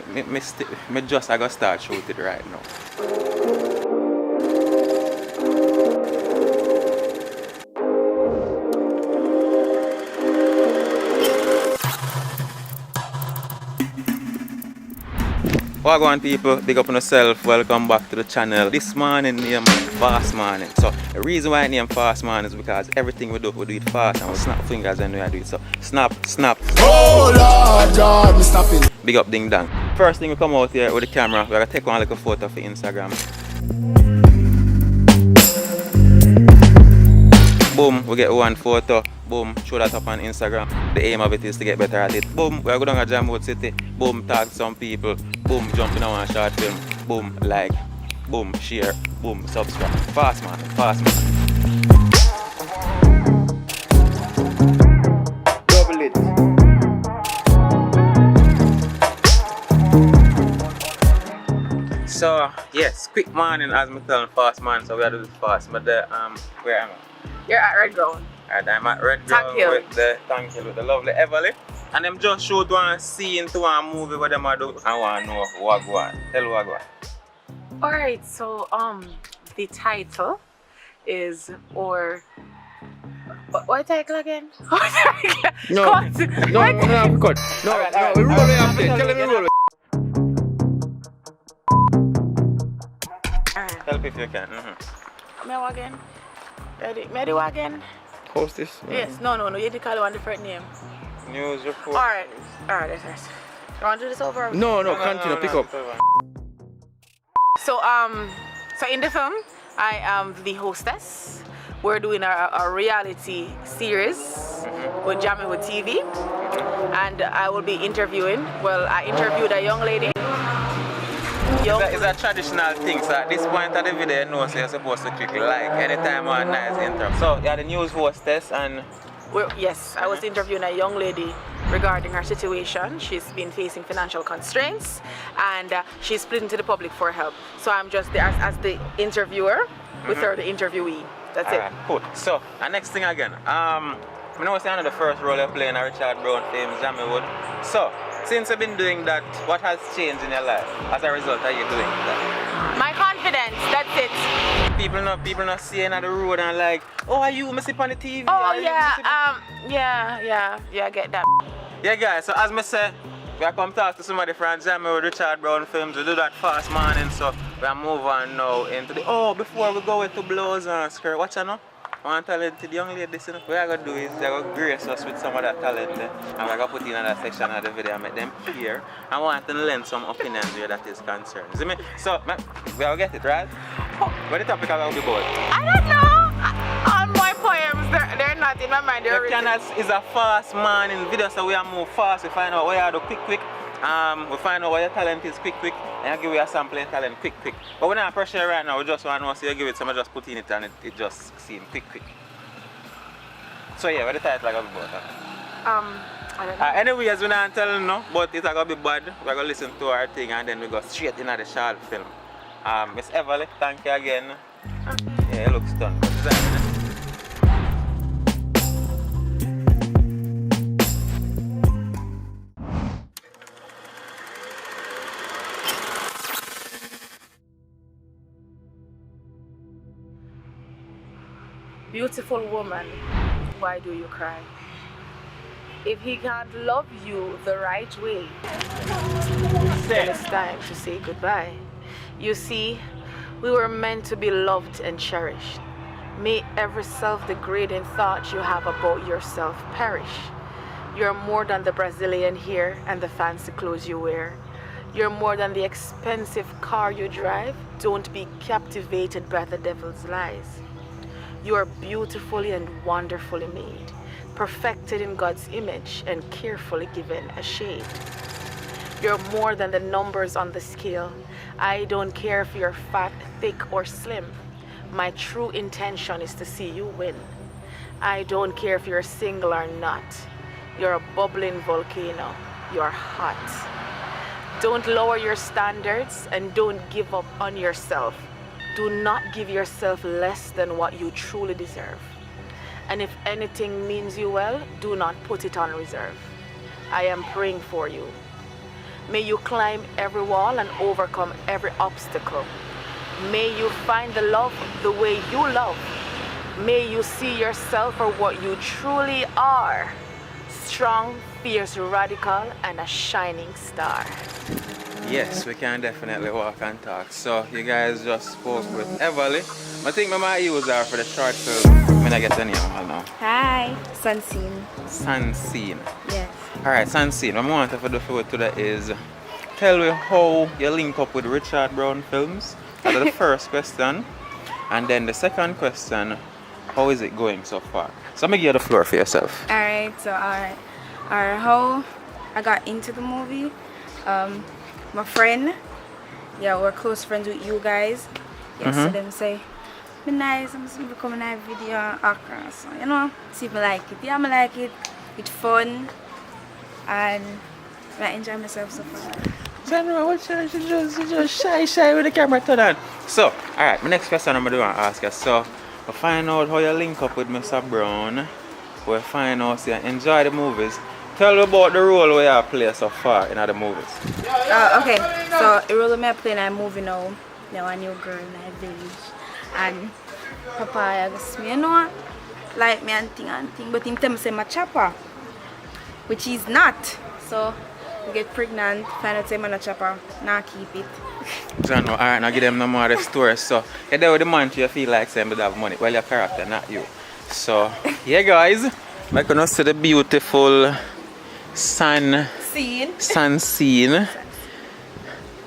Me just I gotta start shoot it right now. Wagwan people, big up on yourself, welcome back to the channel. This morning name Fast Morning. So the reason why I name Fast Morning is because everything we do it fast and we snap fingers when we do it. So snap. Oh Lord, God, me stopping. Big up ding dong. First thing we come out here with the camera, we're gonna take one little photo for Instagram. Boom, we get one photo. Boom, show that up on Instagram. The aim of it is to get better at it. Boom, we're going to Jamaican City. Boom, talk to some people. Boom, jump in on a short film. Boom, like. Boom, share. Boom, subscribe. Fast man. Double it. So, yes, quick morning as me tell Fast Man. So we are doing fast. But where am I? You're at Red Ground. Alright, I'm at Red Ground with the Tank Hill with the lovely Everly. And them just showed one scene to one movie what them are do. I want to know what go on. Tell what go on. Alright, so the title is what title again? No, cut. No, we roll it up there. Tell them we roll it. Help if you can. Me again? Ready again? How's this? Yes, no, you had to call it one different name. News report. Alright, that's right. You want to do this over? No, continue, pick up. So in the film, I am the hostess. We're doing a reality series with Jamaican TV, and I will be interviewing. Well, I interviewed a young lady. It's a traditional thing, so at this point of the video, you know, so you're supposed to click like anytime one nice interrupt. So, you're the news hostess and... Yes, I was interviewing a young lady regarding her situation. She's been facing financial constraints and she's split into the public for help. So I'm just there as the interviewer with her, the interviewee. That's it. Cool. So, next thing again. I know it's the first role you're playing a Richard Brown famous Jamaican. So, since you've been doing that, what has changed in your life as a result of you doing that? My confidence, that's it. People not seeing at the road and like, oh, are you missing on the TV? Oh yeah, I get that. Yeah guys, so as I say, we are come talk to somebody from Jamaican with Richard Brown films. We do that fast morning, so we are move on now into the, before we go into blouse and skirt, watch out now. I want to tell the young lady this, what I'm going to do is they're going to grace us with some of that talent there, and we're going to put in another section of the video and make them hear. I want to lend some opinions where that is concerned. See me? So, we will get it, right? What the topic are going to be about? I don't know. All my poems, they're not in my mind. The channel is a fast morning video, so we are move fast. We find out what you do quick. We find out what your talent is quick, and I give you a sample of talent quick. But we're not pressure right now, we just want to know, so you give it, so I just put in it and it just seems quick. So yeah, what the title are going to be about? I don't know. Anyways, we're not telling no, but it's going to be bad. We're going to listen to our thing and then we go straight into the short film. Miss Everly, thank you again. Yeah, it looks done. Beautiful woman, why do you cry? If he can't love you the right way, then it's time to say goodbye. You see, we were meant to be loved and cherished. May every self-degrading thought you have about yourself perish. You're more than the Brazilian hair and the fancy clothes you wear. You're more than the expensive car you drive. Don't be captivated by the devil's lies. You are beautifully and wonderfully made, perfected in God's image and carefully given a shade. You're more than the numbers on the scale. I don't care if you're fat, thick, or slim. My true intention is to see you win. I don't care if you're single or not. You're a bubbling volcano. You're hot. Don't lower your standards and don't give up on yourself. Do not give yourself less than what you truly deserve. And if anything means you well, do not put it on reserve. I am praying for you. May you climb every wall and overcome every obstacle. May you find the love the way you love. May you see yourself for what you truly are. Strong, fierce, radical, and a shining star. Yes, we can definitely walk and talk. So you guys just spoke with Everly. I think I might use her for the short film. I mean, I get any of now. Hi, Sunscene. Sunscene. Yes. Alright, Sunscene. What I want to do for you today is tell me how you link up with Richard Brown Films. That's the first question. And then the second question, how is it going so far? So I'm going to give you the floor for yourself. Alright, so how I got into the movie. My friend, yeah, we're close friends with you guys. Yeah, so them say, be nice, I'm going to come in a video actor. So, you know, see if I like it. Yeah, I like it. It's fun. And I enjoy myself so far. General, what you just shy with the camera turned on. So, alright, my next question I'm going to ask you. So, we find out how you link up with Mr. Brown. We find out so you enjoy the movies. Tell me about the role where you play so far in the movies. Okay, so the role I play in a movie now, there was a new girl in a village. And Papa asked me, you know, like me and thing, but him tell me say my chopper, which is not. So we get pregnant, find out say I'm not chopper, now keep it. General, alright, now give them no more of the story. So, you're there with the man you feel like saying have money. Well, your character, not you. So, yeah guys, I'm going to see the beautiful sun scene.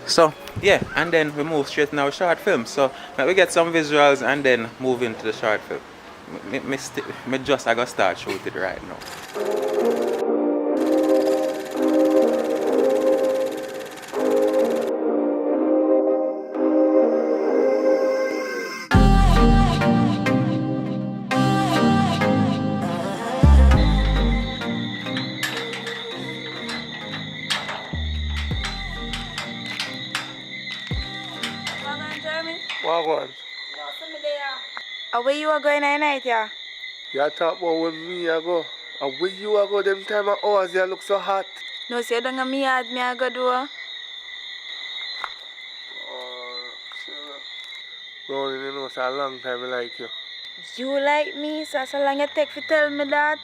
So yeah, and then we move straight in our short film. So we get some visuals and then move into the short film. I gotta start shooting right now. Where you are going at night, yeah? You talk about with me I go. And where you are go them time of hours you look so hot. No, say don't go me yard, me I go do. Oh, Brownie, you know, it's a long time I like you. You like me, so how long it take to tell me that?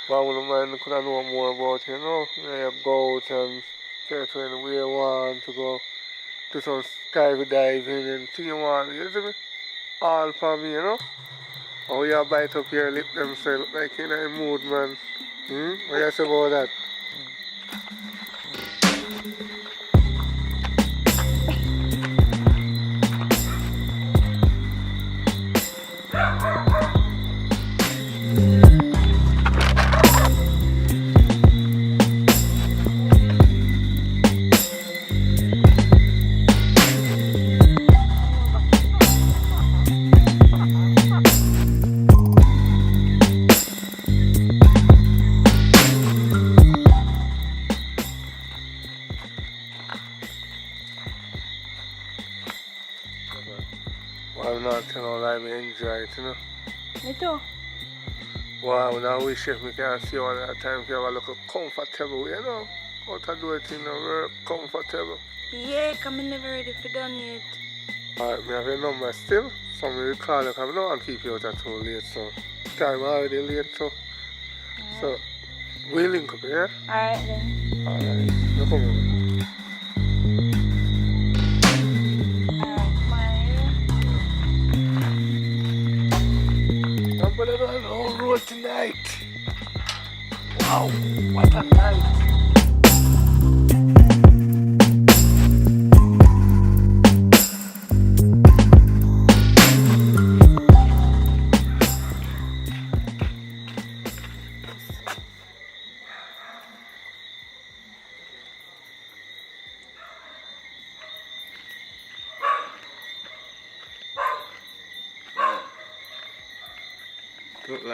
But I wouldn't mind could I know more about you know. Where you go out and search where you want to go. Do some skydiving and thing you want, you see me? All for me, you know? Oh, you bite up your lip them so you look like you're in a mood, man. What you say about that? Well, I'm not telling lie, I enjoy it, you know. Me too. Wow, I wish if we can see all that time if you have a look comfortable, you know. How to do it in a very comfortable. Yeah, come in never ready for done yet. Alright, me have your number still. So me will call you because I don't want to keep you out too late, so time already late, so so we'll link up, yeah? Alright then. Alright, look over. I'm gonna go on the whole road tonight. Wow, what a night. Look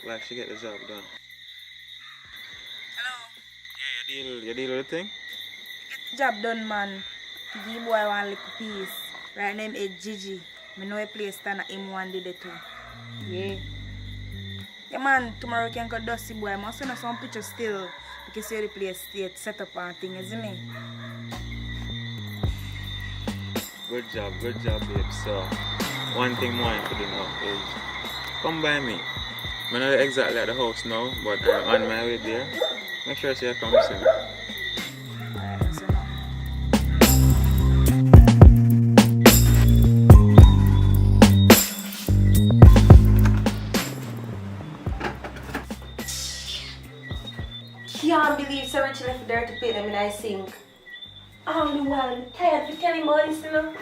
like she get the job done. Hello. Yeah, you deal with the thing? Job done, man. Give boy one little piece. Right name is Gigi. I know a place stand at him one day too. Yeah. Yeah man, tomorrow we can go dusty boy. I must send us some pictures still. you can see the place state set up and thing, isn't it? Good job, babe. So, one thing more I could do now is come by me. I'm not exactly at the house now, but I'm on my way there. Make sure you come soon. Alright, so now. Can't believe so much left there to pay them in I sink. I'm the one tired for telling boys, you know.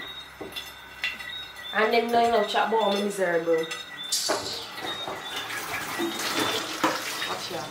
And them know you know chat about me miserable. Watch out.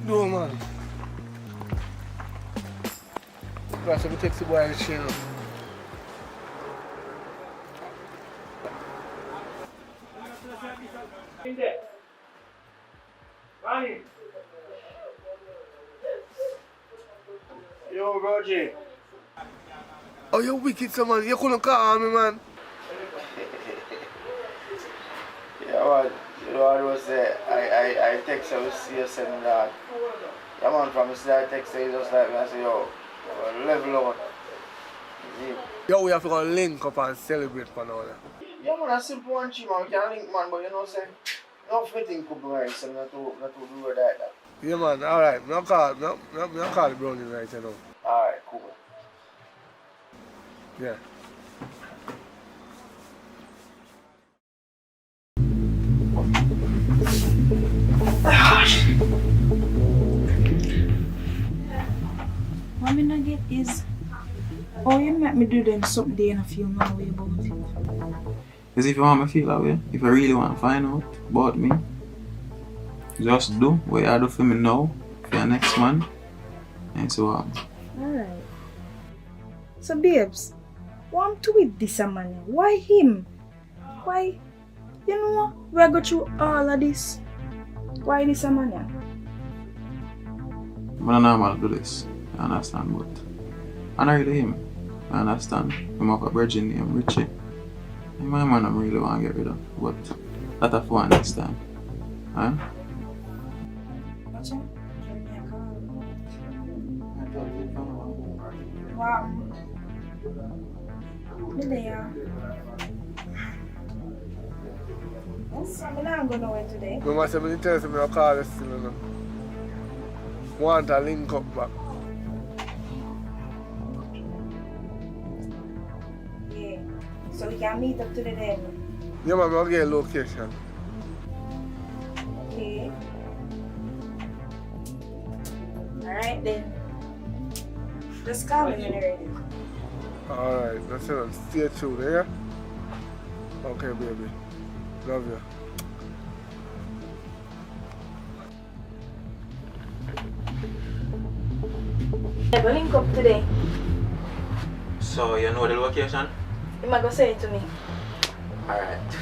No, man. That's a taxi boy and chill. Yo, Roger. Oh, you wicked, so man. You couldn't call me, man. Yeah, man. You know, I was I text her, see you sending that. Yeah, man, from the start, I text her, just like me, I say, yo, level out. Yo, we have to go link up and celebrate for now. Yeah, man, that's simple and cheap, man. We can link, man, but you know, say, no fitting could be right, so not to do it like that. Yeah, man. All right. I'm call the brownie right now. All right, cool. Yeah. What I not get is, oh, you make me do then something they don't feel my way about it. Because if you want me to feel that way, if you really want to find out about me, just do what you do for me now, for your next man, and so on. Alright. So, babes, what I'm to with this man? Why him? Why? You know what? We go through all of this. Why this man? I'm not normal to do this, I understand, but I'm not really him. I understand. I'm of a virgin named Richie. And my man I really want to get rid of, but that's for next time. Huh? Gotcha. Wow. Me there. Yes, I'm not going nowhere today. No matter how many times I call this still, you know. Want to link up back. Yeah. So we can meet up today then. Yeah, man, I'll get a location. Okay. Alright then. Just call me when you're ready. Alright, that's it. Stay tuned, yeah? Okay, baby. Love you. Yeah, we'll link up today. So, you know the location? You might go say it to me. Alright.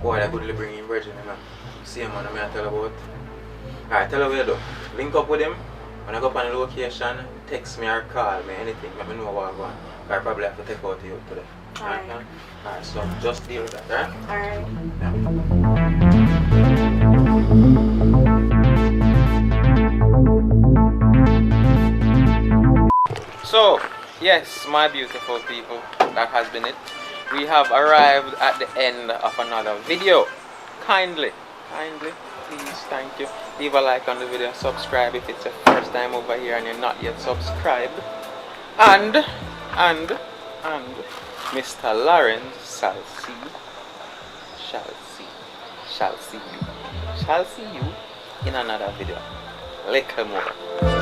Boy, I could bring in Virgin, man. Same man I tell about. Alright, tell her where you do. Link up with him. When I go up on the location, text me or call me, anything. Let me know what I'm going. I probably have to take out to you today. Alright. Alright, so just deal with that, alright? Alright. Yeah. So, yes, my beautiful people, that has been it. We have arrived at the end of another video. Kindly, please, thank you. Leave a like on the video, subscribe if it's your first time over here and you're not yet subscribed. And Mr. Lawrence shall see you in another video. Little more.